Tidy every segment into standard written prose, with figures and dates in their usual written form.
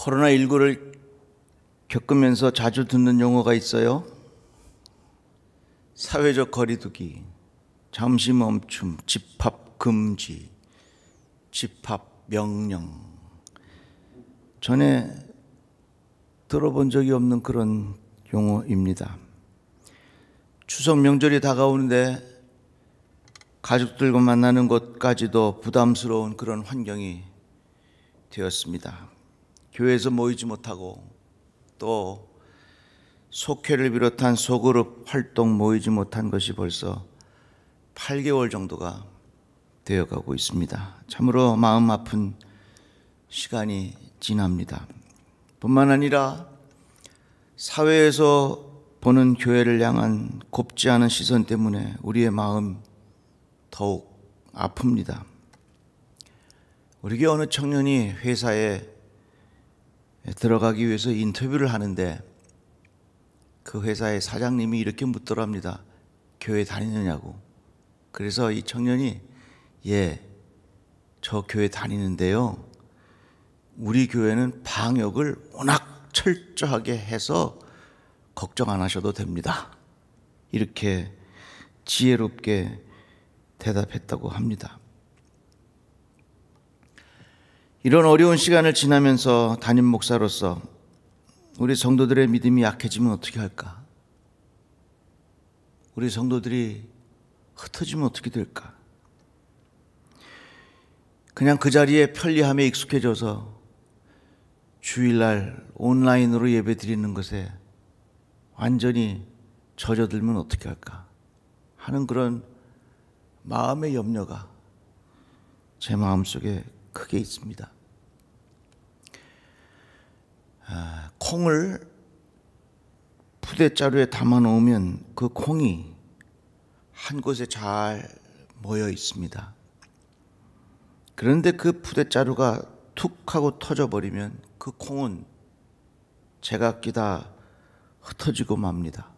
코로나19를 겪으면서 자주 듣는 용어가 있어요. 사회적 거리두기, 잠시 멈춤, 집합 금지, 집합 명령. 전에 들어본 적이 없는 그런 용어입니다. 추석 명절이 다가오는데 가족들과 만나는 것까지도 부담스러운 그런 환경이 되었습니다. 교회에서 모이지 못하고 또 속회를 비롯한 소그룹 활동 모이지 못한 것이 벌써 8개월 정도가 되어가고 있습니다. 참으로 마음 아픈 시간이 지납니다. 뿐만 아니라 사회에서 보는 교회를 향한 곱지 않은 시선 때문에 우리의 마음 더욱 아픕니다. 우리 교회 어느 청년이 회사에 들어가기 위해서 인터뷰를 하는데 그 회사의 사장님이 이렇게 묻더랍니다. 교회 다니느냐고. 그래서 이 청년이 저 교회 다니는데요. 우리 교회는 방역을 워낙 철저하게 해서 걱정 안 하셔도 됩니다. 이렇게 지혜롭게 대답했다고 합니다. 이런 어려운 시간을 지나면서 담임 목사로서 우리 성도들의 믿음이 약해지면 어떻게 할까? 우리 성도들이 흩어지면 어떻게 될까? 그냥 그 자리에 편리함에 익숙해져서 주일날 온라인으로 예배 드리는 것에 완전히 젖어들면 어떻게 할까 하는 그런 마음의 염려가 제 마음속에 크게 있습니다. 콩을 푸대자루에 담아 놓으면 그 콩이 한 곳에 잘 모여 있습니다. 그런데 그 푸대자루가 툭 하고 터져버리면 그 콩은 제각기 다 흩어지고 맙니다.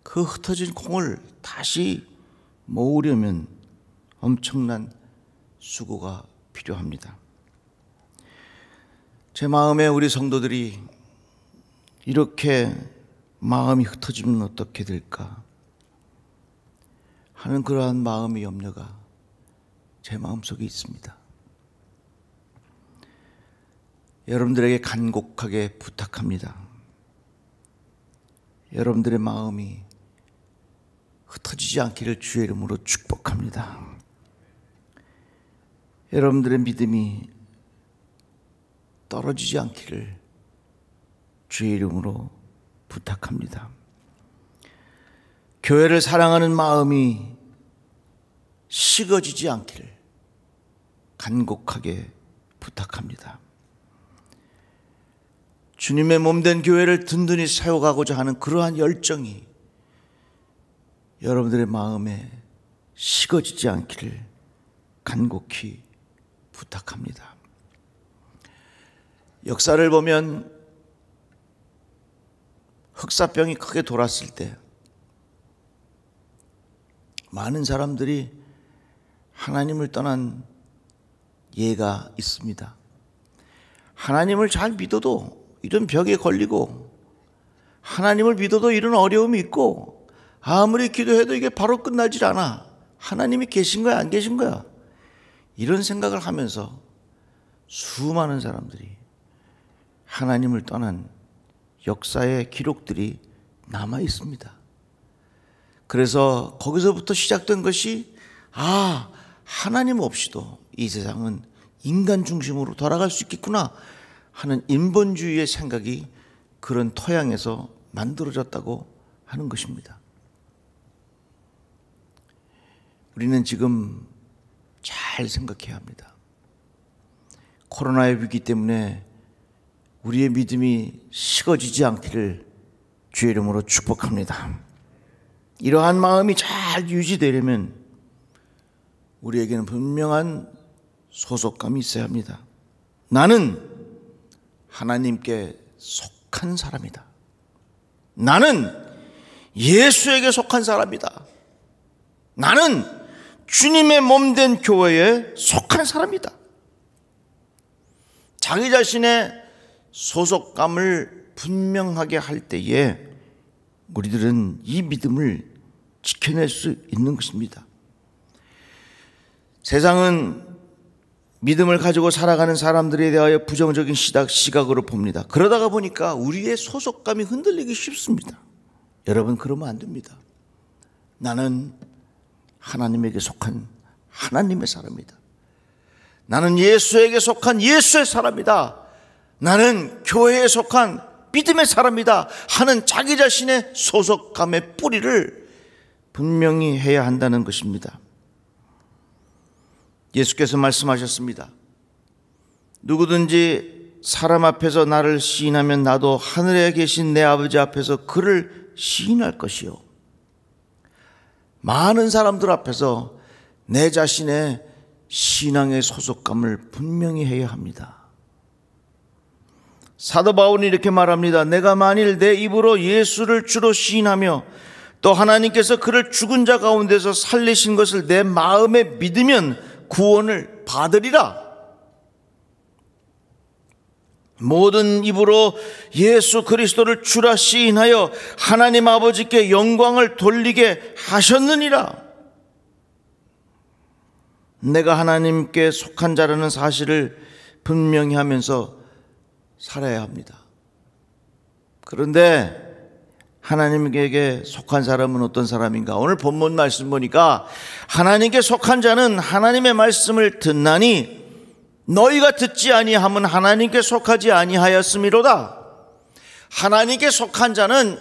그 흩어진 콩을 다시 모으려면 엄청난 수고가 필요합니다. 제 마음에 우리 성도들이 이렇게 마음이 흩어지면 어떻게 될까 하는 그러한 마음의 염려가 제 마음속에 있습니다. 여러분들에게 간곡하게 부탁합니다. 여러분들의 마음이 흩어지지 않기를 주의 이름으로 축복합니다. 여러분들의 믿음이 떨어지지 않기를 주의 이름으로 부탁합니다. 교회를 사랑하는 마음이 식어지지 않기를 간곡하게 부탁합니다. 주님의 몸된 교회를 든든히 세워가고자 하는 그러한 열정이 여러분들의 마음에 식어지지 않기를 간곡히 부탁합니다. 역사를 보면 흑사병이 크게 돌았을 때 많은 사람들이 하나님을 떠난 예가 있습니다. 하나님을 잘 믿어도 이런 벽에 걸리고 하나님을 믿어도 이런 어려움이 있고 아무리 기도해도 이게 바로 끝나질 않아. 하나님이 계신 거야 안 계신 거야? 이런 생각을 하면서 수많은 사람들이 하나님을 떠난 역사의 기록들이 남아 있습니다. 그래서 거기서부터 시작된 것이 하나님 없이도 이 세상은 인간 중심으로 돌아갈 수 있겠구나 하는 인본주의의 생각이 그런 토양에서 만들어졌다고 하는 것입니다. 우리는 지금 잘 생각해야 합니다. 코로나의 위기 때문에 우리의 믿음이 식어지지 않기를 주의 이름으로 축복합니다. 이러한 마음이 잘 유지되려면 우리에게는 분명한 소속감이 있어야 합니다. 나는 하나님께 속한 사람이다. 나는 예수에게 속한 사람이다. 나는 주님의 몸된 교회에 속한 사람이다. 자기 자신의 소속감을 분명하게 할 때에 우리들은 이 믿음을 지켜낼 수 있는 것입니다. 세상은 믿음을 가지고 살아가는 사람들에 대하여 부정적인 시각으로 봅니다. 그러다가 보니까 우리의 소속감이 흔들리기 쉽습니다. 여러분, 그러면 안 됩니다. 나는 하나님에게 속한 하나님의 사람이다. 나는 예수에게 속한 예수의 사람이다. 나는 교회에 속한 믿음의 사람이다 하는 자기 자신의 소속감의 뿌리를 분명히 해야 한다는 것입니다. 예수께서 말씀하셨습니다. 누구든지 사람 앞에서 나를 시인하면 나도 하늘에 계신 내 아버지 앞에서 그를 시인할 것이요. 많은 사람들 앞에서 내 자신의 신앙의 소속감을 분명히 해야 합니다. 사도 바울은 이렇게 말합니다. 내가 만일 내 입으로 예수를 주로 시인하며 또 하나님께서 그를 죽은 자 가운데서 살리신 것을 내 마음에 믿으면 구원을 받으리라. 모든 입으로 예수 그리스도를 주라 시인하여 하나님 아버지께 영광을 돌리게 하셨느니라. 내가 하나님께 속한 자라는 사실을 분명히 하면서 살아야 합니다. 그런데 하나님에게 속한 사람은 어떤 사람인가? 오늘 본문 말씀 보니까 하나님께 속한 자는 하나님의 말씀을 듣나니 너희가 듣지 아니함은 하나님께 속하지 아니하였음이로다. 하나님께 속한 자는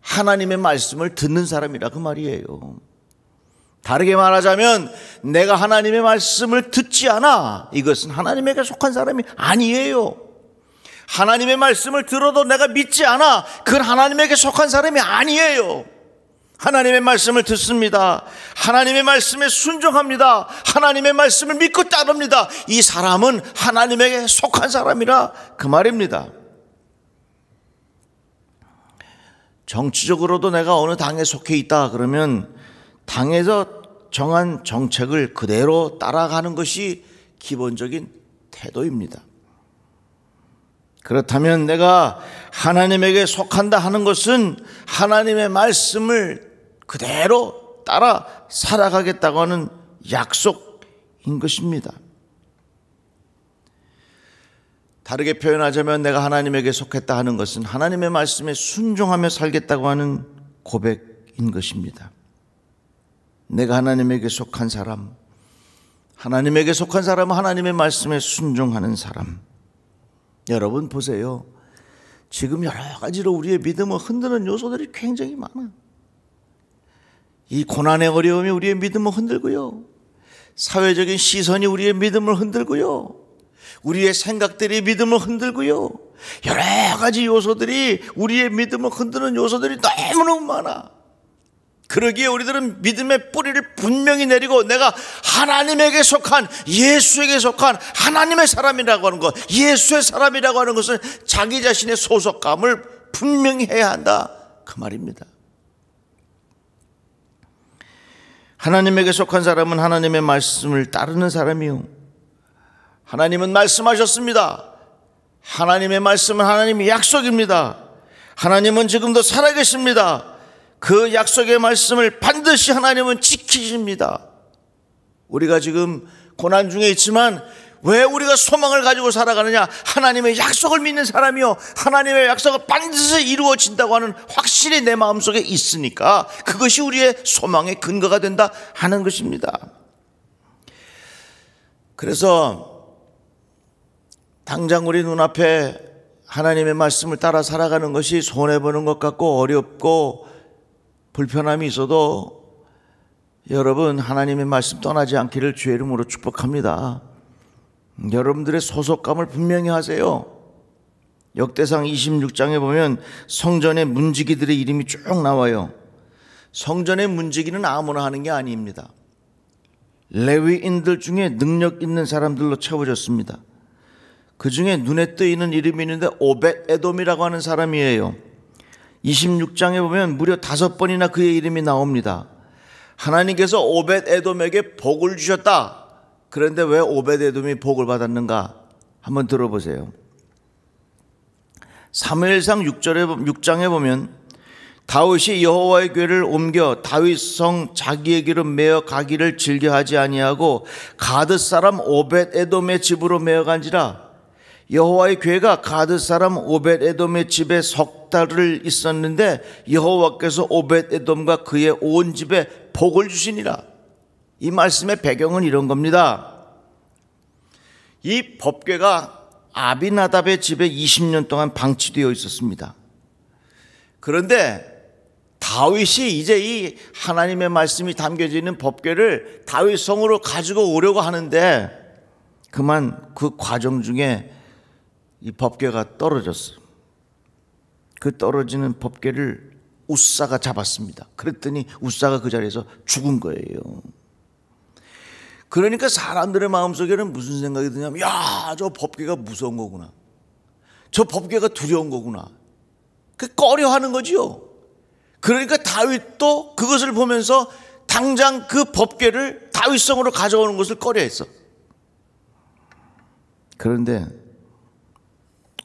하나님의 말씀을 듣는 사람이라 그 말이에요. 다르게 말하자면 내가 하나님의 말씀을 듣지 않아, 이것은 하나님에게 속한 사람이 아니에요. 하나님의 말씀을 들어도 내가 믿지 않아, 그건 하나님에게 속한 사람이 아니에요. 하나님의 말씀을 듣습니다. 하나님의 말씀에 순종합니다. 하나님의 말씀을 믿고 따릅니다. 이 사람은 하나님에게 속한 사람이라 그 말입니다. 정치적으로도 내가 어느 당에 속해 있다 그러면 당에서 정한 정책을 그대로 따라가는 것이 기본적인 태도입니다. 그렇다면 내가 하나님에게 속한다 하는 것은 하나님의 말씀을 그대로 따라 살아가겠다고 하는 약속인 것입니다. 다르게 표현하자면 내가 하나님에게 속했다 하는 것은 하나님의 말씀에 순종하며 살겠다고 하는 고백인 것입니다. 내가 하나님에게 속한 사람, 하나님에게 속한 사람은 하나님의 말씀에 순종하는 사람. 여러분 보세요. 지금 여러 가지로 우리의 믿음을 흔드는 요소들이 굉장히 많아. 이 고난의 어려움이 우리의 믿음을 흔들고요. 사회적인 시선이 우리의 믿음을 흔들고요. 우리의 생각들이 믿음을 흔들고요. 여러 가지 요소들이 우리의 믿음을 흔드는 요소들이 너무너무 많아. 그러기에 우리들은 믿음의 뿌리를 분명히 내리고 내가 하나님에게 속한, 예수에게 속한 하나님의 사람이라고 하는 것, 예수의 사람이라고 하는 것은 자기 자신의 소속감을 분명히 해야 한다 그 말입니다. 하나님에게 속한 사람은 하나님의 말씀을 따르는 사람이요, 하나님은 말씀하셨습니다. 하나님의 말씀은 하나님의 약속입니다. 하나님은 지금도 살아계십니다. 그 약속의 말씀을 반드시 하나님은 지키십니다. 우리가 지금 고난 중에 있지만 왜 우리가 소망을 가지고 살아가느냐? 하나님의 약속을 믿는 사람이요, 하나님의 약속은 반드시 이루어진다고 하는 확신이 내 마음속에 있으니까 그것이 우리의 소망의 근거가 된다 하는 것입니다. 그래서 당장 우리 눈앞에 하나님의 말씀을 따라 살아가는 것이 손해보는 것 같고 어렵고 불편함이 있어도 여러분, 하나님의 말씀 떠나지 않기를 주의 이름으로 축복합니다. 여러분들의 소속감을 분명히 하세요. 역대상 26장에 보면 성전의 문지기들의 이름이 쭉 나와요. 성전의 문지기는 아무나 하는 게 아닙니다. 레위인들 중에 능력 있는 사람들로 채워졌습니다. 그 중에 눈에 띄는 이름이 있는데 오벳 에돔이라고 하는 사람이에요. 26장에 보면 무려 5번이나 그의 이름이 나옵니다. 하나님께서 오벳 에돔에게 복을 주셨다. 그런데 왜 오벳 에돔이 복을 받았는가? 한번 들어보세요. 사무엘상 6장에 보면 다윗이 여호와의 궤를 옮겨 다윗성 자기에게로 메어 가기를 즐겨하지 아니하고 가드 사람 오벳 에돔의 집으로 메어 간지라. 여호와의 궤가 가드 사람 오벳 에돔의 집에 석 달을 있었는데 여호와께서 오벳 에돔과 그의 온 집에 복을 주시니라. 이 말씀의 배경은 이런 겁니다. 이 법궤가 아비나답의 집에 20년 동안 방치되어 있었습니다. 그런데 다윗이 이제 이 하나님의 말씀이 담겨져 있는 법궤를 다윗 성으로 가지고 오려고 하는데 그만 그 과정 중에 이 법궤가 떨어졌어요. 그 떨어지는 법궤를 우사가 잡았습니다. 그랬더니 우사가 그 자리에서 죽은 거예요. 그러니까 사람들의 마음속에는 무슨 생각이 드냐면, 야, 저 법궤가 무서운 거구나, 저 법궤가 두려운 거구나, 그 꺼려하는 거지요. 그러니까 다윗도 그것을 보면서 당장 그 법궤를 다윗성으로 가져오는 것을 꺼려했어. 그런데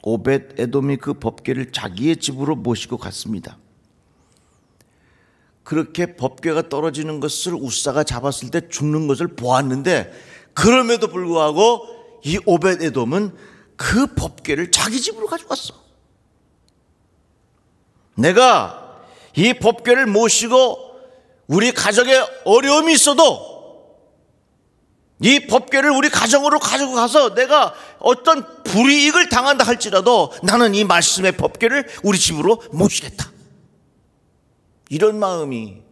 오벳 에돔이 그 법궤를 자기의 집으로 모시고 갔습니다. 그렇게 법궤가 떨어지는 것을 우사가 잡았을 때 죽는 것을 보았는데, 그럼에도 불구하고 이 오벳 에돔은 그 법궤를 자기 집으로 가져갔어. 내가 이 법궤를 모시고 우리 가정에 어려움이 있어도 이 법궤를 우리 가정으로 가지고 가서 내가 어떤 불이익을 당한다 할지라도 나는 이 말씀의 법궤를 우리 집으로 모시겠다. 이런 마음이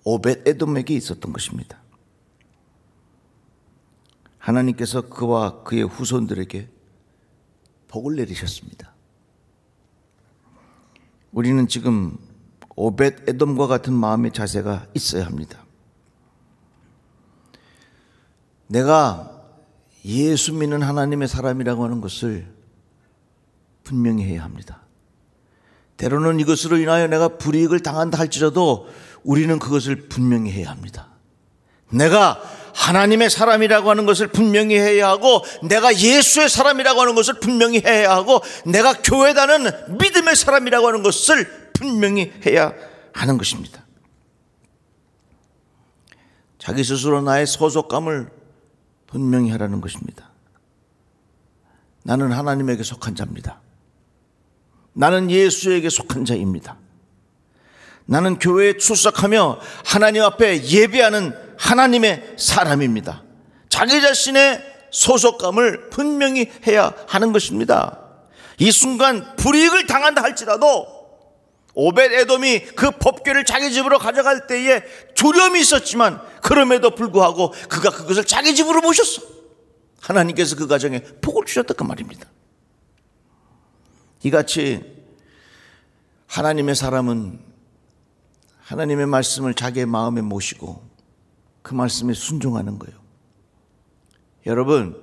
오벳 에돔에게 있었던 것입니다. 하나님께서 그와 그의 후손들에게 복을 내리셨습니다. 우리는 지금 오벳 에돔과 같은 마음의 자세가 있어야 합니다. 내가 예수 믿는 하나님의 사람이라고 하는 것을 분명히 해야 합니다. 때로는 이것으로 인하여 내가 불이익을 당한다 할지라도 우리는 그것을 분명히 해야 합니다. 내가 하나님의 사람이라고 하는 것을 분명히 해야 하고, 내가 예수의 사람이라고 하는 것을 분명히 해야 하고, 내가 교회 다는 믿음의 사람이라고 하는 것을 분명히 해야 하는 것입니다. 자기 스스로 나의 소속감을 분명히 하라는 것입니다. 나는 하나님에게 속한 자입니다. 나는 예수에게 속한 자입니다. 나는 교회에 출석하며 하나님 앞에 예배하는 하나님의 사람입니다. 자기 자신의 소속감을 분명히 해야 하는 것입니다. 이 순간 불이익을 당한다 할지라도 오벳 에돔이 그 법궤를 자기 집으로 가져갈 때에 두려움이 있었지만 그럼에도 불구하고 그가 그것을 자기 집으로 모셨어. 하나님께서 그 가정에 복을 주셨다 그 말입니다. 이같이 하나님의 사람은 하나님의 말씀을 자기의 마음에 모시고 그 말씀에 순종하는 거예요. 여러분,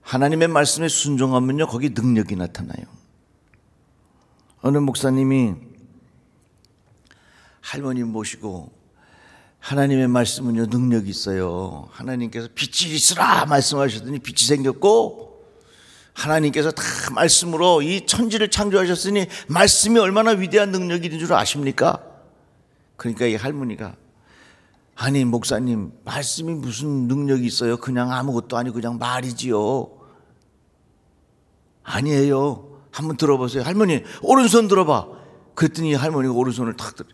하나님의 말씀에 순종하면요, 거기 능력이 나타나요. 어느 목사님이 할머니 모시고 하나님의 말씀은요 능력이 있어요. 하나님께서 빛이 있으라 말씀하셨더니 빛이 생겼고, 하나님께서 다 말씀으로 이 천지를 창조하셨으니 말씀이 얼마나 위대한 능력이 있는 줄 아십니까? 그러니까 이 할머니가, 아니 목사님, 말씀이 무슨 능력이 있어요? 그냥 아무것도 아니고 그냥 말이지요. 아니에요. 한번 들어보세요. 할머니 오른손 들어봐. 그랬더니 할머니가 오른손을 탁 들어.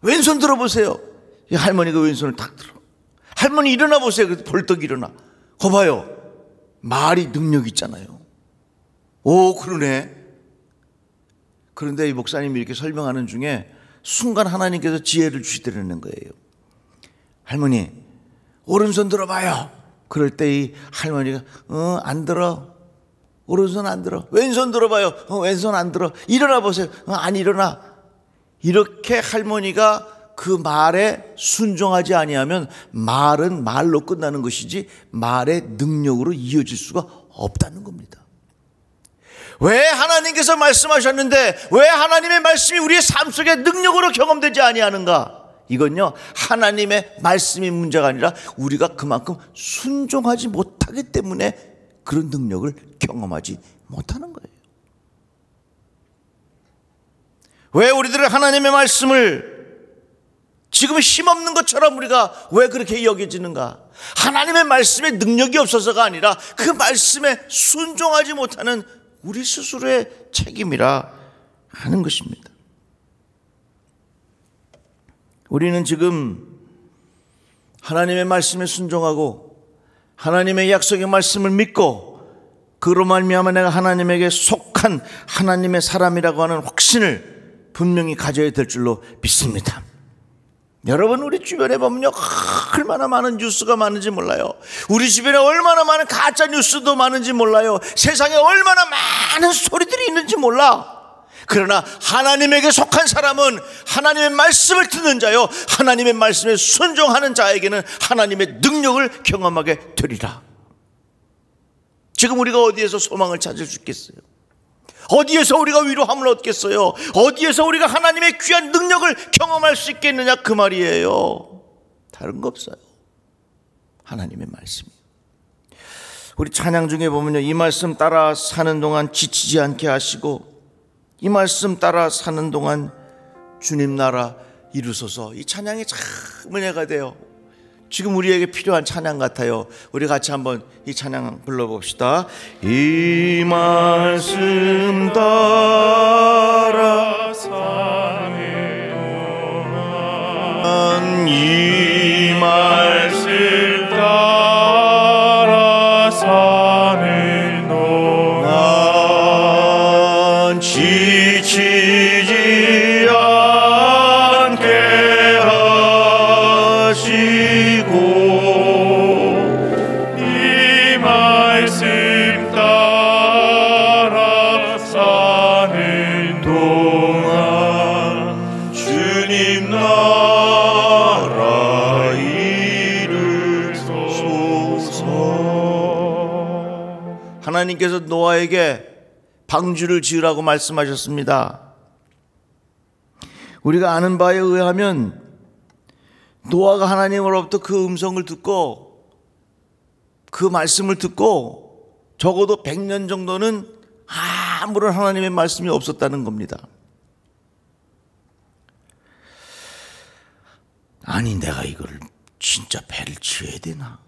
왼손 들어보세요. 이 할머니가 왼손을 탁 들어. 할머니 일어나 보세요. 그래서 벌떡 일어나. 거 봐요. 말이 능력 있잖아요. 오, 그러네. 그런데 이 목사님이 이렇게 설명하는 중에 순간 하나님께서 지혜를 주시더라는 거예요. 할머니 오른손 들어봐요. 그럴 때 이 할머니가 안 들어. 오른손 안 들어. 왼손 들어봐요. 왼손 안 들어. 일어나 보세요. 안 일어나. 이렇게 할머니가 그 말에 순종하지 아니하면 말은 말로 끝나는 것이지 말의 능력으로 이어질 수가 없다는 겁니다. 왜 하나님께서 말씀하셨는데 왜 하나님의 말씀이 우리의 삶 속에 능력으로 경험되지 아니하는가? 이건요, 하나님의 말씀이 문제가 아니라 우리가 그만큼 순종하지 못하기 때문에 그런 능력을 경험하지 못하는 거예요. 왜 우리들은 하나님의 말씀을 지금 힘없는 것처럼 우리가 왜 그렇게 여겨지는가? 하나님의 말씀에 능력이 없어서가 아니라 그 말씀에 순종하지 못하는 우리 스스로의 책임이라 하는 것입니다. 우리는 지금 하나님의 말씀에 순종하고 하나님의 약속의 말씀을 믿고 그로 말미암아 내가 하나님에게 속한 하나님의 사람이라고 하는 확신을 분명히 가져야 될 줄로 믿습니다. 여러분, 우리 주변에 보면요, 얼마나 많은 뉴스가 많은지 몰라요. 우리 주변에 얼마나 많은 가짜 뉴스도 많은지 몰라요. 세상에 얼마나 많은 소리들이 있는지 몰라. 그러나 하나님에게 속한 사람은 하나님의 말씀을 듣는 자요, 하나님의 말씀에 순종하는 자에게는 하나님의 능력을 경험하게 되리라. 지금 우리가 어디에서 소망을 찾을 수 있겠어요? 어디에서 우리가 위로함을 얻겠어요? 어디에서 우리가 하나님의 귀한 능력을 경험할 수 있겠느냐, 그 말이에요. 다른 거 없어요. 하나님의 말씀이. 우리 찬양 중에 보면요, 이 말씀 따라 사는 동안 지치지 않게 하시고 이 말씀 따라 사는 동안 주님 나라 이루소서. 이 찬양이 참 은혜가 돼요. 지금 우리에게 필요한 찬양 같아요. 우리 같이 한번 이 찬양 불러봅시다. 이 말씀 따라 사는 동안, 이 말씀 따라 사는 동안 지치지 않게 하시 하나님께서 노아에게 방주를 지으라고 말씀하셨습니다. 우리가 아는 바에 의하면 노아가 하나님으로부터 그 음성을 듣고 그 말씀을 듣고 적어도 100년 정도는 아무런 하나님의 말씀이 없었다는 겁니다. 아니, 내가 이걸 진짜 배를 지어야 되나?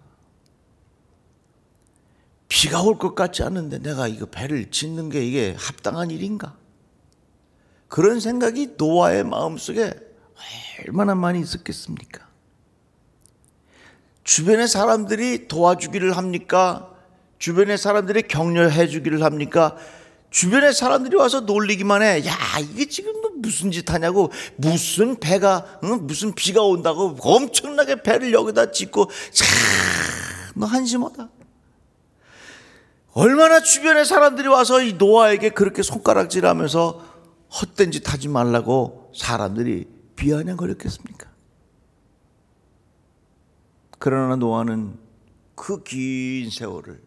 비가 올 것 같지 않은데 내가 이거 배를 짓는 게 이게 합당한 일인가? 그런 생각이 노아의 마음속에 얼마나 많이 있었겠습니까? 주변의 사람들이 도와주기를 합니까? 주변의 사람들이 격려해 주기를 합니까? 주변의 사람들이 와서 놀리기만 해. 야, 이게 지금 무슨 짓 하냐고. 무슨 배가, 무슨 비가 온다고 엄청나게 배를 여기다 짓고. 참, 너 한심하다. 얼마나 주변의 사람들이 와서 이 노아에게 그렇게 손가락질하면서 헛된 짓 하지 말라고 사람들이 비아냥거렸겠습니까? 그러나 노아는 그 긴 세월을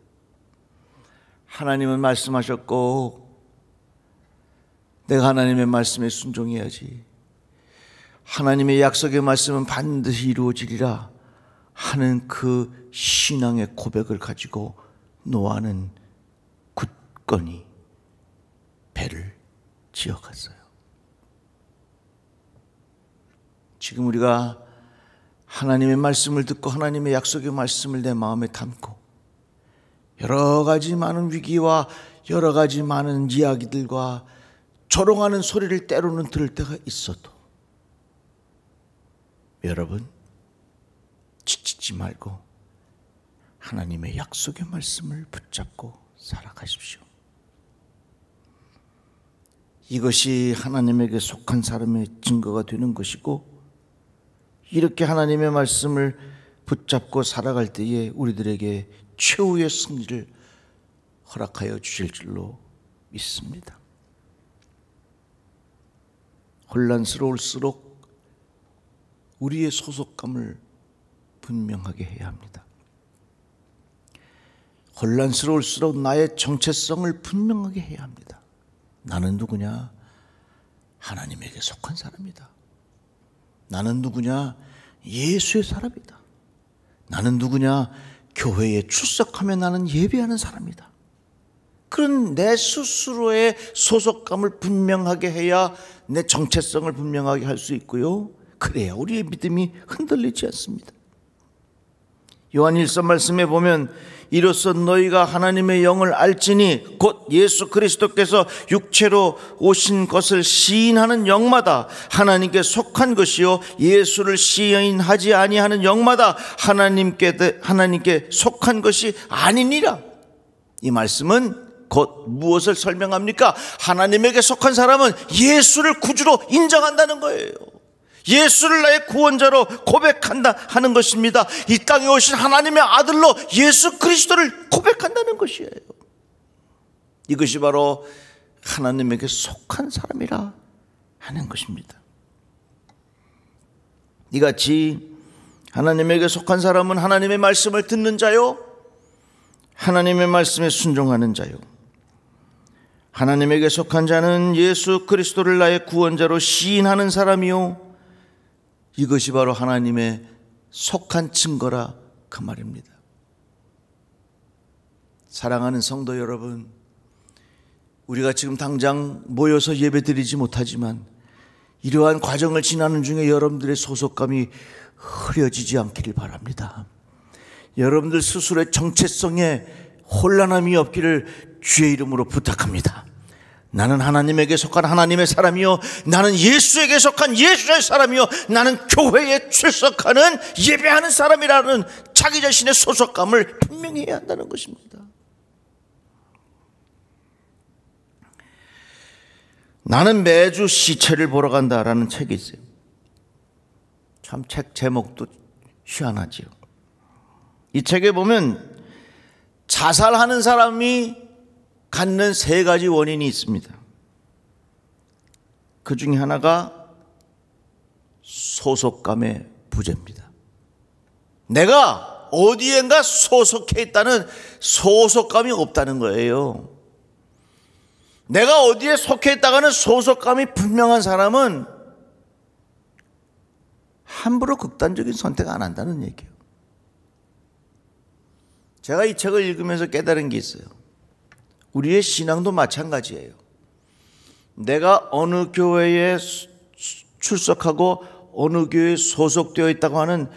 하나님은 말씀하셨고 내가 하나님의 말씀에 순종해야지, 하나님의 약속의 말씀은 반드시 이루어지리라 하는 그 신앙의 고백을 가지고 노아는 굳건히 배를 지어갔어요. 지금 우리가 하나님의 말씀을 듣고 하나님의 약속의 말씀을 내 마음에 담고 여러 가지 많은 위기와 여러 가지 많은 이야기들과 조롱하는 소리를 때로는 들을 때가 있어도 여러분, 지치지 말고 하나님의 약속의 말씀을 붙잡고 살아가십시오. 이것이 하나님에게 속한 사람의 증거가 되는 것이고, 이렇게 하나님의 말씀을 붙잡고 살아갈 때에 우리들에게 최후의 승리를 허락하여 주실 줄로 믿습니다. 혼란스러울수록 우리의 소속감을 분명하게 해야 합니다. 혼란스러울수록 나의 정체성을 분명하게 해야 합니다. 나는 누구냐? 하나님에게 속한 사람이다. 나는 누구냐? 예수의 사람이다. 나는 누구냐? 교회에 출석하며 나는 예배하는 사람이다. 그런 내 스스로의 소속감을 분명하게 해야 내 정체성을 분명하게 할 수 있고요. 그래야 우리의 믿음이 흔들리지 않습니다. 요한 1서 말씀에 보면 이로써 너희가 하나님의 영을 알지니 곧 예수 그리스도께서 육체로 오신 것을 시인하는 영마다 하나님께 속한 것이요 예수를 시인하지 아니하는 영마다 하나님께 속한 것이 아니니라. 이 말씀은 곧 무엇을 설명합니까? 하나님에게 속한 사람은 예수를 구주로 인정한다는 거예요. 예수를 나의 구원자로 고백한다 하는 것입니다. 이 땅에 오신 하나님의 아들로 예수 그리스도를 고백한다는 것이에요. 이것이 바로 하나님에게 속한 사람이라 하는 것입니다. 이같이 하나님에게 속한 사람은 하나님의 말씀을 듣는 자요, 하나님의 말씀에 순종하는 자요, 하나님에게 속한 자는 예수 그리스도를 나의 구원자로 시인하는 사람이요, 이것이 바로 하나님의 속한 증거라 그 말입니다. 사랑하는 성도 여러분, 우리가 지금 당장 모여서 예배드리지 못하지만 이러한 과정을 지나는 중에 여러분들의 소속감이 흐려지지 않기를 바랍니다. 여러분들 스스로의 정체성에 혼란함이 없기를 주의 이름으로 부탁합니다. 나는 하나님에게 속한 하나님의 사람이요, 나는 예수에게 속한 예수의 사람이요, 나는 교회에 출석하는 예배하는 사람이라는 자기 자신의 소속감을 분명히 해야 한다는 것입니다. 나는 매주 시체를 보러 간다라는 책이 있어요. 참 책 제목도 희한하지요. 이 책에 보면 자살하는 사람이 갖는 3가지 원인이 있습니다. 그 중에 하나가 소속감의 부재입니다. 내가 어디엔가 소속해 있다는 소속감이 없다는 거예요. 내가 어디에 속해 있다가는 소속감이 분명한 사람은 함부로 극단적인 선택 안 한다는 얘기예요. 제가 이 책을 읽으면서 깨달은 게 있어요. 우리의 신앙도 마찬가지예요. 내가 어느 교회에 출석하고 어느 교회에 소속되어 있다고 하는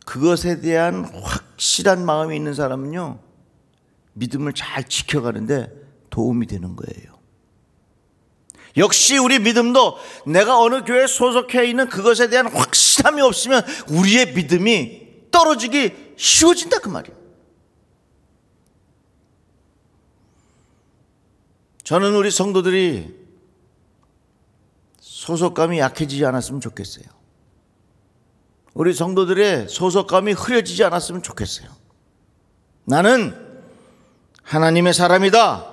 그것에 대한 확실한 마음이 있는 사람은요, 믿음을 잘 지켜가는데 도움이 되는 거예요. 역시 우리 믿음도 내가 어느 교회에 소속해 있는 그것에 대한 확실함이 없으면 우리의 믿음이 떨어지기 쉬워진다 그 말이에요. 저는 우리 성도들이 소속감이 약해지지 않았으면 좋겠어요. 우리 성도들의 소속감이 흐려지지 않았으면 좋겠어요. 나는 하나님의 사람이다.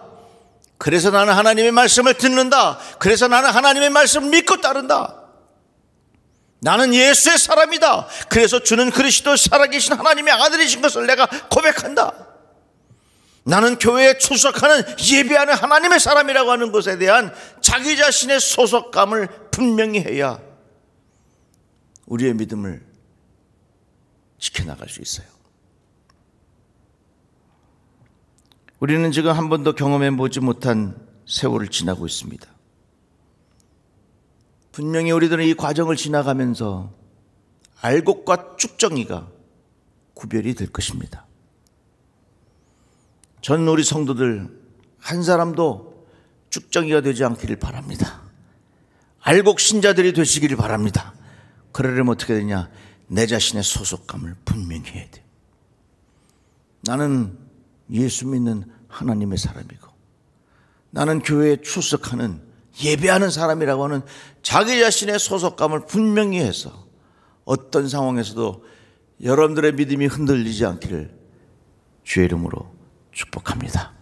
그래서 나는 하나님의 말씀을 듣는다. 그래서 나는 하나님의 말씀을 믿고 따른다. 나는 예수의 사람이다. 그래서 주는 그리스도 살아계신 하나님의 아들이신 것을 내가 고백한다. 나는 교회에 출석하는 예배하는 하나님의 사람이라고 하는 것에 대한 자기 자신의 소속감을 분명히 해야 우리의 믿음을 지켜나갈 수 있어요. 우리는 지금 한 번도 경험해 보지 못한 세월을 지나고 있습니다. 분명히 우리들은 이 과정을 지나가면서 알곡과 쭉정이가 구별이 될 것입니다. 전 우리 성도들 한 사람도 쭉정이가 되지 않기를 바랍니다. 알곡 신자들이 되시기를 바랍니다. 그러려면 어떻게 되냐? 내 자신의 소속감을 분명히 해야 돼요. 나는 예수 믿는 하나님의 사람이고, 나는 교회에 출석하는 예배하는 사람이라고 하는 자기 자신의 소속감을 분명히 해서 어떤 상황에서도 여러분들의 믿음이 흔들리지 않기를 주의 이름으로 축복합니다.